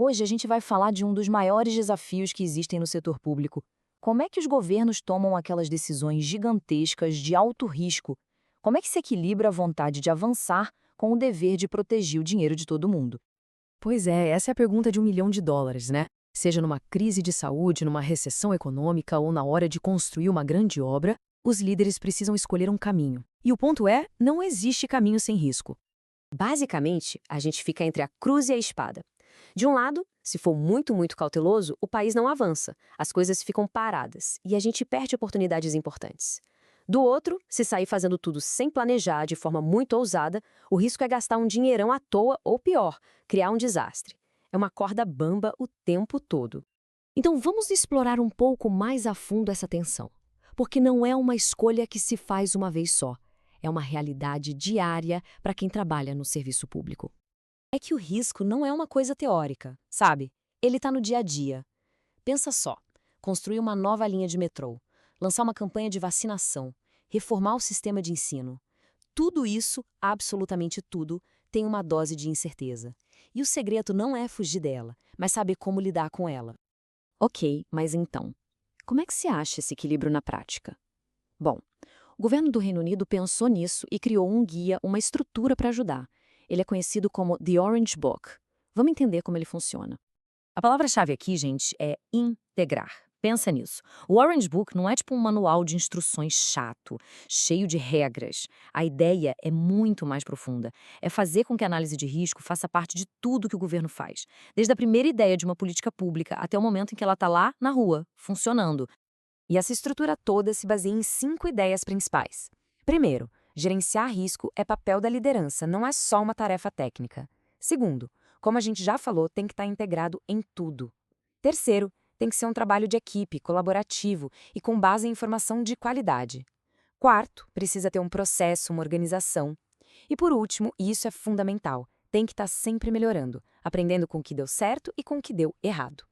Hoje a gente vai falar de um dos maiores desafios que existem no setor público. Como é que os governos tomam aquelas decisões gigantescas de alto risco? Como é que se equilibra a vontade de avançar com o dever de proteger o dinheiro de todo mundo? Pois é, essa é a pergunta de US$ 1 milhão, né? Seja numa crise de saúde, numa recessão econômica ou na hora de construir uma grande obra, os líderes precisam escolher um caminho. E o ponto é, não existe caminho sem risco. Basicamente, a gente fica entre a cruz e a espada. De um lado, se for muito cauteloso, o país não avança, as coisas ficam paradas e a gente perde oportunidades importantes. Do outro, se sair fazendo tudo sem planejar, de forma muito ousada, o risco é gastar um dinheirão à toa ou pior, criar um desastre. É uma corda bamba o tempo todo. Então vamos explorar um pouco mais a fundo essa tensão. Porque não é uma escolha que se faz uma vez só. É uma realidade diária para quem trabalha no serviço público. É que o risco não é uma coisa teórica, sabe? Ele está no dia a dia. Pensa só, construir uma nova linha de metrô, lançar uma campanha de vacinação, reformar o sistema de ensino. Tudo isso, absolutamente tudo, tem uma dose de incerteza. E o segredo não é fugir dela, mas saber como lidar com ela. Ok, mas então, como é que se acha esse equilíbrio na prática? Bom, o governo do Reino Unido pensou nisso e criou um guia, uma estrutura para ajudar. Ele é conhecido como The Orange Book. Vamos entender como ele funciona. A palavra-chave aqui, gente, é integrar. Pensa nisso. O Orange Book não é tipo um manual de instruções chato, cheio de regras. A ideia é muito mais profunda. É fazer com que a análise de risco faça parte de tudo que o governo faz. Desde a primeira ideia de uma política pública até o momento em que ela está lá na rua, funcionando. E essa estrutura toda se baseia em 5 ideias principais. Primeiro, gerenciar risco é papel da liderança, não é só uma tarefa técnica. Segundo, como a gente já falou, tem que estar integrado em tudo. Terceiro, tem que ser um trabalho de equipe, colaborativo e com base em informação de qualidade. Quarto, precisa ter um processo, uma organização. E por último, e isso é fundamental, tem que estar sempre melhorando, aprendendo com o que deu certo e com o que deu errado.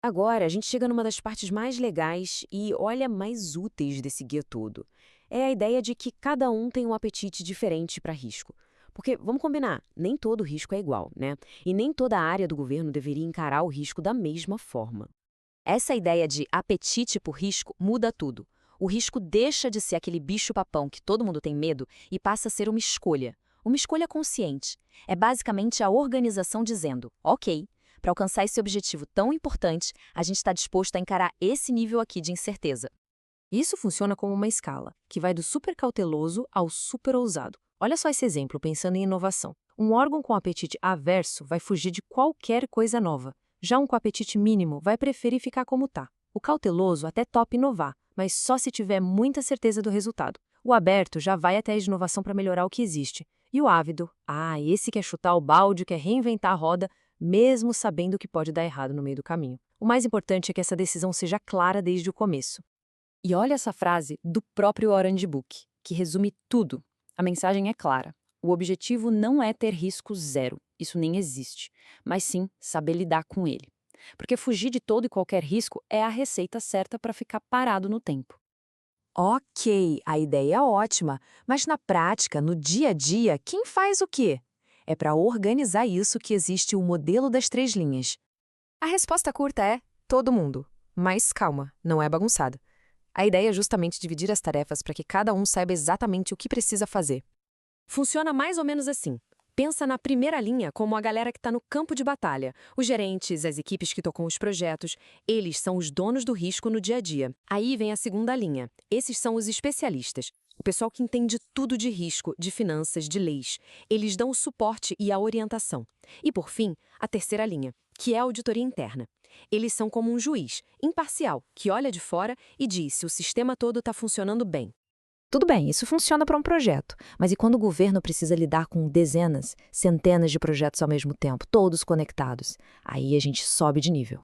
Agora, a gente chega numa das partes mais legais e, olha, mais úteis desse guia todo. É a ideia de que cada um tem um apetite diferente para risco. Porque, vamos combinar, nem todo risco é igual, né? E nem toda área do governo deveria encarar o risco da mesma forma. Essa ideia de apetite por risco muda tudo. O risco deixa de ser aquele bicho-papão que todo mundo tem medo e passa a ser uma escolha consciente. É basicamente a organização dizendo, ok, para alcançar esse objetivo tão importante, a gente está disposto a encarar esse nível aqui de incerteza. Isso funciona como uma escala, que vai do super cauteloso ao super ousado. Olha só esse exemplo, pensando em inovação. Um órgão com apetite averso vai fugir de qualquer coisa nova. Já um com apetite mínimo vai preferir ficar como está. O cauteloso até topa inovar, mas só se tiver muita certeza do resultado. O aberto já vai até a inovação para melhorar o que existe. E o ávido, esse quer chutar o balde, quer reinventar a roda, mesmo sabendo que pode dar errado no meio do caminho. O mais importante é que essa decisão seja clara desde o começo. E olha essa frase do próprio Orange Book, que resume tudo. A mensagem é clara. O objetivo não é ter risco zero, isso nem existe, mas sim saber lidar com ele. Porque fugir de todo e qualquer risco é a receita certa para ficar parado no tempo. Ok, a ideia é ótima, mas na prática, no dia a dia, quem faz o quê? É para organizar isso que existe o modelo das 3 linhas. A resposta curta é todo mundo. Mas calma, não é bagunçado. A ideia é justamente dividir as tarefas para que cada um saiba exatamente o que precisa fazer. Funciona mais ou menos assim. Pensa na primeira linha como a galera que está no campo de batalha. Os gerentes, as equipes que tocam os projetos, eles são os donos do risco no dia a dia. Aí vem a segunda linha. Esses são os especialistas. O pessoal que entende tudo de risco, de finanças, de leis. Eles dão o suporte e a orientação. E, por fim, a terceira linha, que é a auditoria interna. Eles são como um juiz, imparcial, que olha de fora e diz se o sistema todo está funcionando bem. Tudo bem, isso funciona para um projeto, mas e quando o governo precisa lidar com dezenas, centenas de projetos ao mesmo tempo, todos conectados? Aí a gente sobe de nível.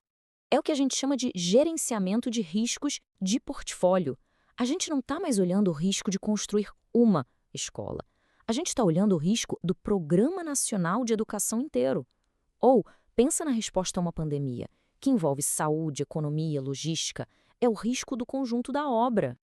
É o que a gente chama de gerenciamento de riscos de portfólio. A gente não está mais olhando o risco de construir uma escola. A gente está olhando o risco do Programa Nacional de Educação inteiro. Ou, pensa na resposta a uma pandemia, que envolve saúde, economia, logística. É o risco do conjunto da obra.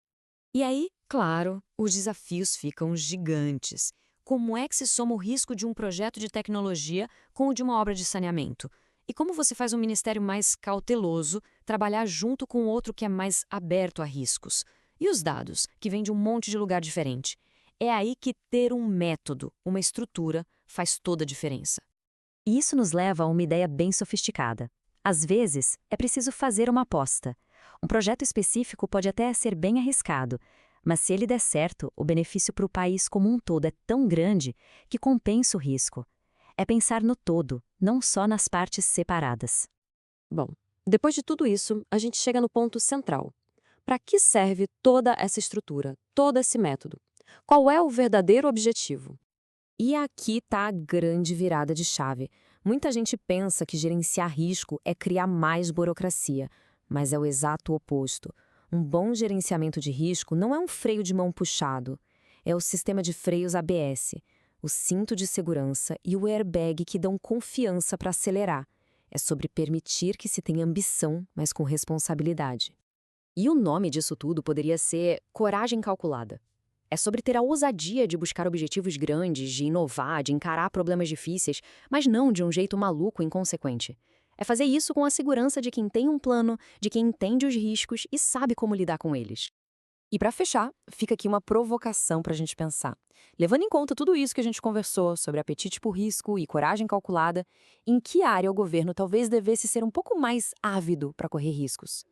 E aí, claro, os desafios ficam gigantes. Como é que se soma o risco de um projeto de tecnologia com o de uma obra de saneamento? E como você faz um ministério mais cauteloso trabalhar junto com outro que é mais aberto a riscos? E os dados, que vêm de um monte de lugar diferente? É aí que ter um método, uma estrutura, faz toda a diferença. E isso nos leva a uma ideia bem sofisticada. Às vezes, é preciso fazer uma aposta. Um projeto específico pode até ser bem arriscado, mas se ele der certo, o benefício para o país como um todo é tão grande que compensa o risco. É pensar no todo, não só nas partes separadas. Bom, depois de tudo isso, a gente chega no ponto central. Para que serve toda essa estrutura, todo esse método? Qual é o verdadeiro objetivo? E aqui está a grande virada de chave. Muita gente pensa que gerenciar risco é criar mais burocracia, mas é o exato oposto. Um bom gerenciamento de risco não é um freio de mão puxado, é o sistema de freios ABS, o cinto de segurança e o airbag que dão confiança para acelerar. É sobre permitir que se tenha ambição, mas com responsabilidade. E o nome disso tudo poderia ser coragem calculada. É sobre ter a ousadia de buscar objetivos grandes, de inovar, de encarar problemas difíceis, mas não de um jeito maluco e inconsequente. É fazer isso com a segurança de quem tem um plano, de quem entende os riscos e sabe como lidar com eles. E para fechar, fica aqui uma provocação para a gente pensar. Levando em conta tudo isso que a gente conversou sobre apetite por risco e coragem calculada, em que área o governo talvez devesse ser um pouco mais ávido para correr riscos?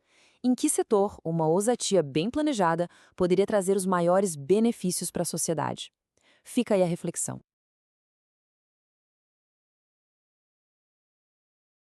Em que setor uma ousadia bem planejada poderia trazer os maiores benefícios para a sociedade? Fica aí a reflexão.